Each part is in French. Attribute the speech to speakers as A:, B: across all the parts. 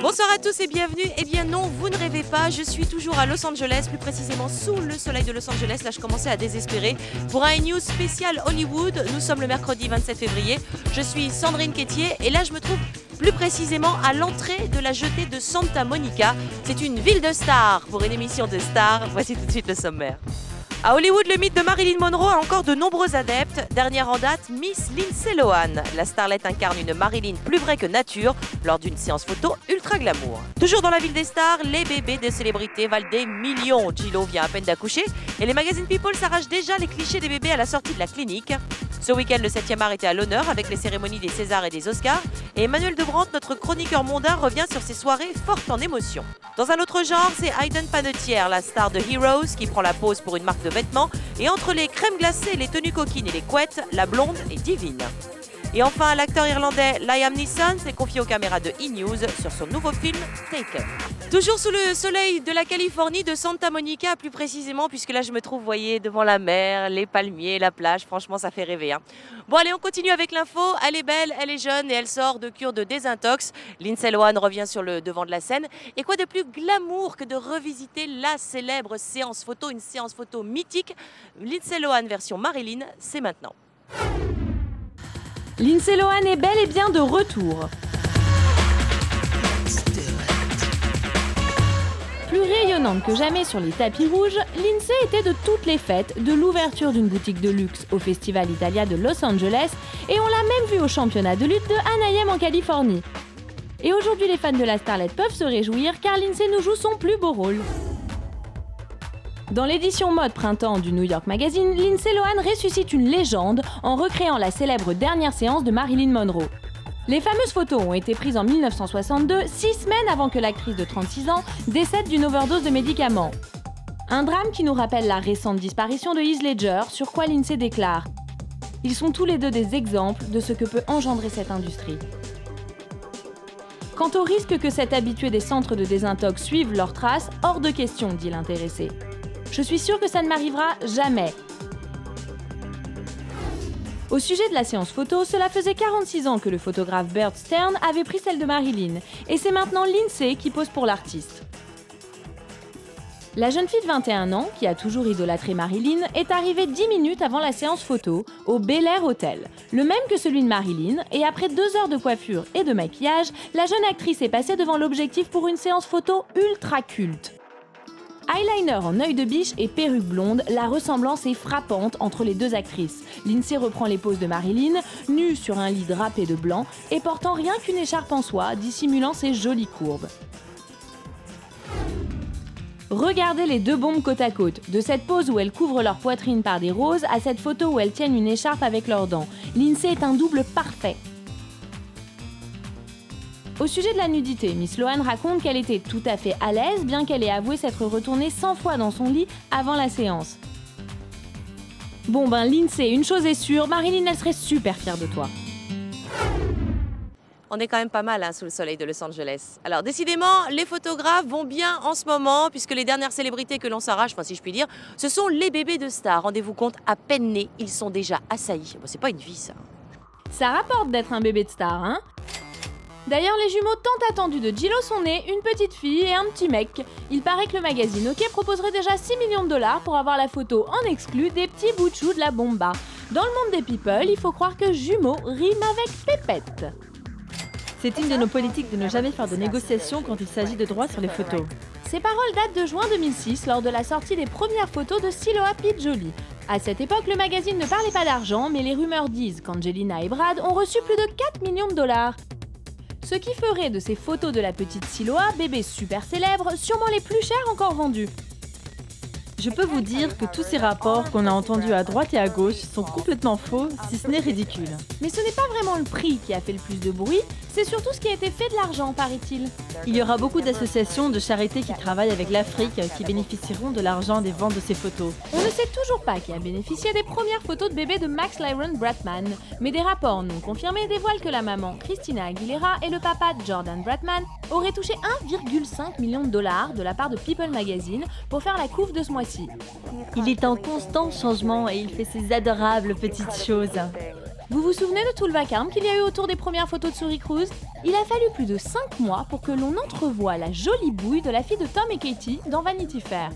A: Bonsoir à tous et bienvenue. Eh bien non, vous ne rêvez pas, je suis toujours à Los Angeles, plus précisément sous le soleil de Los Angeles. Là, je commençais à désespérer. Pour un news spécial Hollywood, nous sommes le mercredi 27 février. Je suis Sandrine Quétier et là, je me trouve plus précisément à l'entrée de la jetée de Santa Monica. C'est une ville de stars. Pour une émission de stars, voici tout de suite le sommaire. À Hollywood, le mythe de Marilyn Monroe a encore de nombreux adeptes. Dernière en date, Miss Lindsay Lohan. La starlette incarne une Marilyn plus vraie que nature lors d'une séance photo ultra glamour. Toujours dans la ville des stars, les bébés des célébrités valent des millions. J-Lo vient à peine d'accoucher et les magazines People s'arrachent déjà les clichés des bébés à la sortie de la clinique. Ce week-end, le 7e art était à l'honneur avec les cérémonies des Césars et des Oscars. Et Emmanuel Debrandt, notre chroniqueur mondain, revient sur ces soirées fortes en émotions. Dans un autre genre, c'est Hayden Panettiere, la star de Heroes, qui prend la pose pour une marque de vêtements. Et entre les crèmes glacées, les tenues coquines et les couettes, la blonde est divine. Et enfin, l'acteur irlandais Liam Neeson s'est confié aux caméras de E! News sur son nouveau film Taken. Toujours sous le soleil de la Californie, de Santa Monica plus précisément, puisque là je me trouve, vous voyez, devant la mer, les palmiers, la plage, franchement ça fait rêver. Bon allez, on continue avec l'info. Elle est belle, elle est jeune et elle sort de cure de désintox. Lindsay Lohan revient sur le devant de la scène. Et quoi de plus glamour que de revisiter la célèbre séance photo, une séance photo mythique. Lindsay Lohan version Marilyn, c'est maintenant.
B: Lindsay Lohan est bel et bien de retour. Plus rayonnante que jamais sur les tapis rouges, Lindsay était de toutes les fêtes, de l'ouverture d'une boutique de luxe au Festival Italia de Los Angeles, et on l'a même vue au championnat de lutte de Anaheim en Californie. Et aujourd'hui, les fans de la starlette peuvent se réjouir car Lindsay nous joue son plus beau rôle. Dans l'édition mode printemps du New York Magazine, Lindsay Lohan ressuscite une légende en recréant la célèbre dernière séance de Marilyn Monroe. Les fameuses photos ont été prises en 1962, 6 semaines avant que l'actrice de 36 ans décède d'une overdose de médicaments. Un drame qui nous rappelle la récente disparition de Heath Ledger, sur quoi Lindsay déclare « Ils sont tous les deux des exemples de ce que peut engendrer cette industrie. » Quant au risque que cet habitué des centres de désintox suive leurs traces, hors de question, dit l'intéressé. Je suis sûre que ça ne m'arrivera jamais. Au sujet de la séance photo, cela faisait 46 ans que le photographe Bert Stern avait pris celle de Marilyn, et c'est maintenant Lindsay qui pose pour l'artiste. La jeune fille de 21 ans, qui a toujours idolâtré Marilyn, est arrivée 10 minutes avant la séance photo au Bel Air Hotel, le même que celui de Marilyn, et après 2 heures de coiffure et de maquillage, la jeune actrice est passée devant l'objectif pour une séance photo ultra culte. Eyeliner en œil de biche et perruque blonde, la ressemblance est frappante entre les deux actrices. Lindsay reprend les poses de Marilyn, nue sur un lit drapé de blanc et portant rien qu'une écharpe en soie, dissimulant ses jolies courbes. Regardez les deux bombes côte à côte, de cette pose où elles couvrent leur poitrine par des roses à cette photo où elles tiennent une écharpe avec leurs dents. Lindsay est un double parfait. Au sujet de la nudité, Miss Lohan raconte qu'elle était tout à fait à l'aise, bien qu'elle ait avoué s'être retournée 100 fois dans son lit avant la séance. Bon ben Lindsay, une chose est sûre, Marilyn elle serait super fière de toi.
A: On est quand même pas mal sous le soleil de Los Angeles. Alors décidément, les photographes vont bien en ce moment, puisque les dernières célébrités que l'on s'arrache, enfin si je puis dire, ce sont les bébés de stars. Rendez-vous compte, à peine nés, ils sont déjà assaillis. Bon, c'est pas une vie ça.
B: Ça rapporte d'être un bébé de star, hein? D'ailleurs, les jumeaux tant attendus de J-Lo sont nés, une petite fille et un petit mec. Il paraît que le magazine OK proposerait déjà 6 millions de dollars pour avoir la photo en exclu des petits bouts de chou de la bomba. Dans le monde des people, il faut croire que jumeaux rime avec pépette.
C: C'est une de nos politiques de ne jamais faire de négociations quand il s'agit de droits sur les photos.
B: Ces paroles datent de juin 2006, lors de la sortie des premières photos de Siloa Pete Jolie. À cette époque, le magazine ne parlait pas d'argent, mais les rumeurs disent qu'Angelina et Brad ont reçu plus de 4 millions de dollars. Ce qui ferait de ces photos de la petite Siloa, bébé super célèbre, sûrement les plus chères encore vendues.
C: Je peux vous dire que tous ces rapports qu'on a entendus à droite et à gauche sont complètement faux, si ce n'est ridicule.
B: Mais ce n'est pas vraiment le prix qui a fait le plus de bruit, c'est surtout ce qui a été fait de l'argent, paraît-il.
C: Il y aura beaucoup d'associations de charité qui travaillent avec l'Afrique qui bénéficieront de l'argent des ventes de ces photos.
B: On ne sait toujours pas qui a bénéficié des premières photos de bébé de Max Lyron Bratman, mais des rapports non confirmés dévoilent que la maman Christina Aguilera et le papa Jordan Bratman auraient touché 1,5 million de dollars de la part de People Magazine pour faire la couve de ce mois-ci.
C: Il est en constant changement et il fait ses adorables petites choses.
B: Vous vous souvenez de tout le vacarme qu'il y a eu autour des premières photos de Souris Cruz? Il a fallu plus de 5 mois pour que l'on entrevoie la jolie bouille de la fille de Tom et Katie dans Vanity Fair.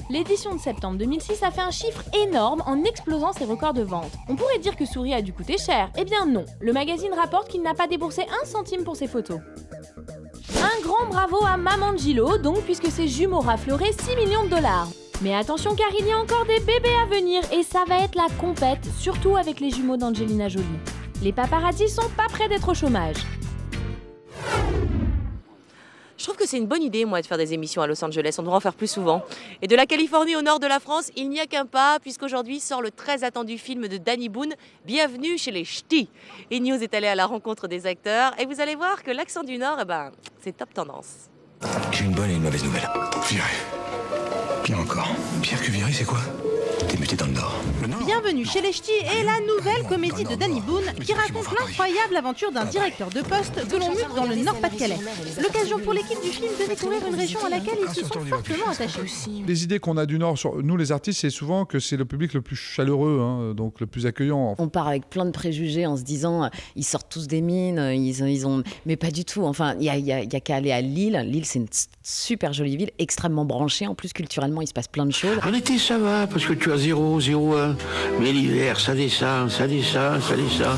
B: L'édition de septembre 2006 a fait un chiffre énorme en explosant ses records de vente. On pourrait dire que Souris a dû coûter cher. Eh bien non, le magazine rapporte qu'il n'a pas déboursé 1 centime pour ses photos. Un grand bravo à Maman Gilo, donc, puisque ses jumeaux rafleraient 6 millions de dollars. Mais attention car il y a encore des bébés à venir et ça va être la compète, surtout avec les jumeaux d'Angelina Jolie. Les paparazzis sont pas prêts d'être au chômage.
A: Je trouve que c'est une bonne idée, moi, de faire des émissions à Los Angeles. On devrait en faire plus souvent. Et de la Californie au nord de la France, il n'y a qu'un pas, puisqu'aujourd'hui sort le très attendu film de Danny Boone, Bienvenue chez les Ch'tis. E-News est allé à la rencontre des acteurs et vous allez voir que l'accent du Nord, c'est top tendance.
D: J'ai une bonne et une mauvaise nouvelle. Viré. Pire encore. Pire que viré, c'est quoi? T'es muté dans le Nord.
E: Bienvenue chez les Ch'tis est la nouvelle comédie de Danny Boone qui raconte l'incroyable aventure d'un directeur de poste que l'on mute dans le Nord-Pas-de-Calais. L'occasion pour l'équipe du film de découvrir une région à laquelle ils se sont fortement attachés.
F: Les idées qu'on a du Nord sur nous les artistes, c'est souvent que c'est le public le plus chaleureux, hein, donc le plus accueillant.
G: On part avec plein de préjugés en se disant ils sortent tous des mines, ils ont... mais pas du tout. Enfin, il y a qu'à aller à Lille. Lille, c'est une super jolie ville, extrêmement branchée. En plus, culturellement, il se passe plein de choses.
H: En été, ça va, parce que tu as 0, 0,1. Mais l'hiver, ça descend, ça descend, ça descend.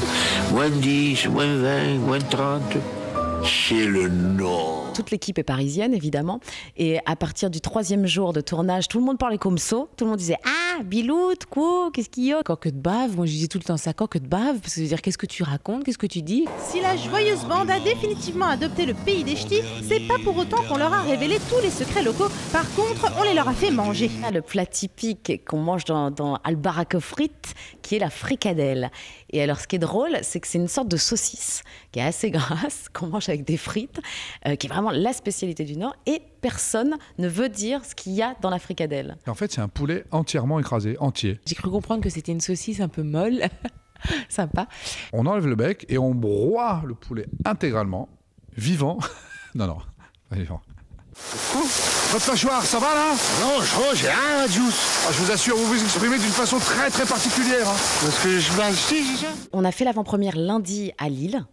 H: Moins 10, moins 20, moins 30. C'est le Nord.
G: Toute l'équipe est parisienne, évidemment. Et à partir du 3e jour de tournage, tout le monde parlait comme ça. Tout le monde disait « Ah, Biloute, quoi, qu'est-ce qu'il y a ?»
I: Coque de bave, moi je disais tout le temps ça, coque de bave, parce que ça veut dire qu'est-ce que tu racontes, qu'est-ce que tu dis?
E: Si la joyeuse bande a définitivement adopté le pays des Ch'tis, c'est pas pour autant qu'on leur a révélé tous les secrets locaux. Par contre, on les leur a fait manger.
G: Le plat typique qu'on mange dans Albaraco frites, qui est la fricadelle. Et alors, ce qui est drôle, c'est que c'est une sorte de saucisse qui est assez grasse, qu'on mange avec des frites, qui est vraiment la spécialité du Nord. Et personne ne veut dire ce qu'il y a dans la fricadelle.
F: En fait, c'est un poulet entièrement écrasé, entier.
I: J'ai cru comprendre que c'était une saucisse un peu molle, sympa.
F: On enlève le bec et on broie le poulet intégralement, vivant. non, pas vivant. Votre mâchoire, ça va là?
H: Non, j'ai un juice.
F: Je vous assure, vous vous exprimez d'une façon très très particulière. Hein.
H: Parce que je mange ici, c'est ça?
G: On a fait l'avant-première lundi à Lille,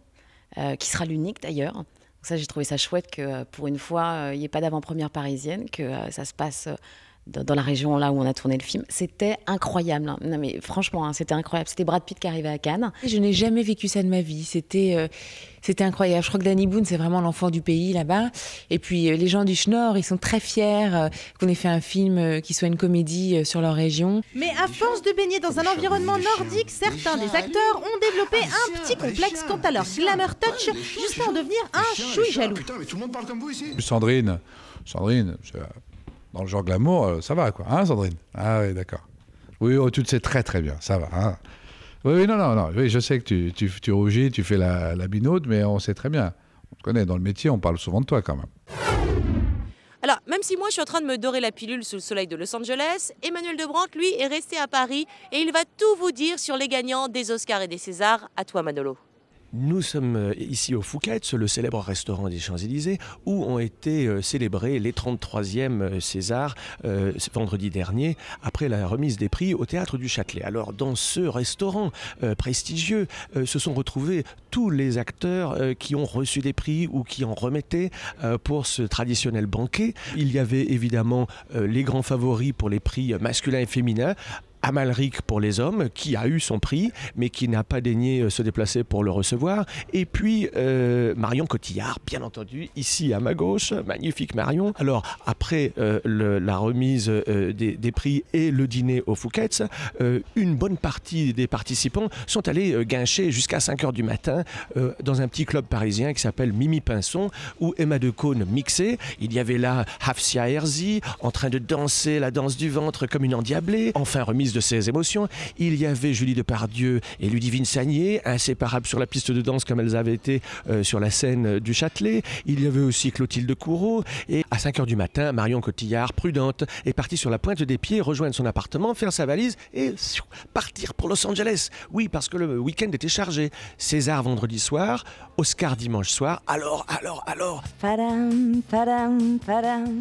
G: qui sera l'unique d'ailleurs. Donc ça, j'ai trouvé ça chouette que pour une fois, il n'y ait pas d'avant-première parisienne, que ça se passe dans la région là où on a tourné le film. C'était incroyable. Hein. Non mais franchement, hein, c'était incroyable. C'était Brad Pitt qui arrivait à Cannes.
I: Je n'ai jamais vécu ça de ma vie. C'était incroyable. Je crois que Danny Boone, c'est vraiment l'enfant du pays là-bas. Et puis les gens du Schnorr, ils sont très fiers qu'on ait fait un film qui soit une comédie sur leur région.
E: Mais à force de baigner dans un environnement nordique, certains des acteurs ont développé un petit complexe quant à leur glamour touch, jusqu'à en devenir un chouï jaloux.
D: Putain, mais tout le monde parle comme vous ici.
F: Sandrine, dans le genre glamour, ça va quoi, hein Sandrine? Ah oui, d'accord. Oui, oh, tu le sais très très bien, ça va. Hein. Oui, non, oui, je sais que tu rougis, tu fais la binote, mais on sait très bien. On te connaît, dans le métier, on parle souvent de toi quand même.
A: Alors, même si moi je suis en train de me dorer la pilule sous le soleil de Los Angeles, Emmanuel Debrandt, lui, est resté à Paris et il va tout vous dire sur les gagnants des Oscars et des Césars. À toi, Manolo.
J: Nous sommes ici au Fouquet's, le célèbre restaurant des Champs-Élysées, où ont été célébrés les 33e Césars vendredi dernier, après la remise des prix au Théâtre du Châtelet. Alors, dans ce restaurant prestigieux, se sont retrouvés tous les acteurs qui ont reçu des prix ou qui en remettaient pour ce traditionnel banquet. Il y avait évidemment les grands favoris pour les prix masculins et féminins. Amalric pour les hommes, qui a eu son prix, mais qui n'a pas daigné se déplacer pour le recevoir. Et puis Marion Cotillard, bien entendu, ici à ma gauche, magnifique Marion. Alors, après la remise des prix et le dîner au Fouquet's, une bonne partie des participants sont allés guincher jusqu'à 5h du matin dans un petit club parisien qui s'appelle Mimi Pinson, où Emma Decaune mixait. Il y avait là Hafsia Herzi, en train de danser la danse du ventre comme une endiablée, enfin remise de ses émotions. Il y avait Julie Depardieu et Ludivine Sagnier, inséparables sur la piste de danse comme elles avaient été sur la scène du Châtelet. Il y avait aussi Clotilde Courreau. Et à 5h du matin, Marion Cotillard, prudente, est partie sur la pointe des pieds, rejoindre son appartement, faire sa valise et partir pour Los Angeles. Oui, parce que le week-end était chargé. César vendredi soir, Oscar dimanche soir. Alors.
K: Padam, padam, padam.